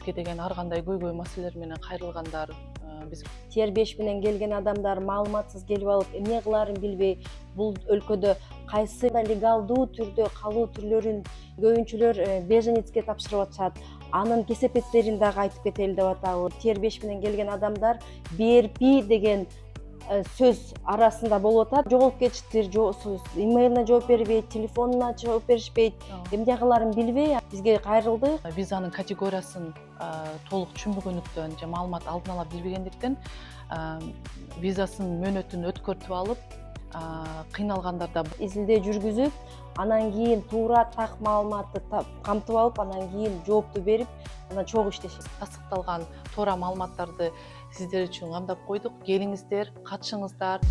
бизге деген ар кандай көйгөй маселелер менен кайрылгандар. Биз Тербеш менен келген адамдар маалыматсыз келип алып эмне кылаарын билбей, бул өлкөдө кайсы легалдуу түрдө калуу түрлөрүн көбүнчөлөр беженецке тапшырып атышат. Анын кесепеттерин дагы айтып кетели деп атабыз. Тербеш менен келген адамдар BRP деген сөз арасында болуп атат. Жоголуп кетиштир, имейлине жооп бербейт, телефонуна жооп беришпейт. Эмне кылаарын билбей бизге кайрылды. визанын категориясын толук түшүнбөгөндүктөн же маалымат алдын ала билбегендиктен визасын мөөнөтүн өткөртүп алып кыйналгандар да. Изилдөө жүргүзүп, анан кийин туура так маалыматты камтып алып, анан кийин жоопту берип, анан чогуу иштешет. Тастыкталган туура маалыматтарды сиздер үчүн камдап койдук. Келиңиздер, катышыңыздар.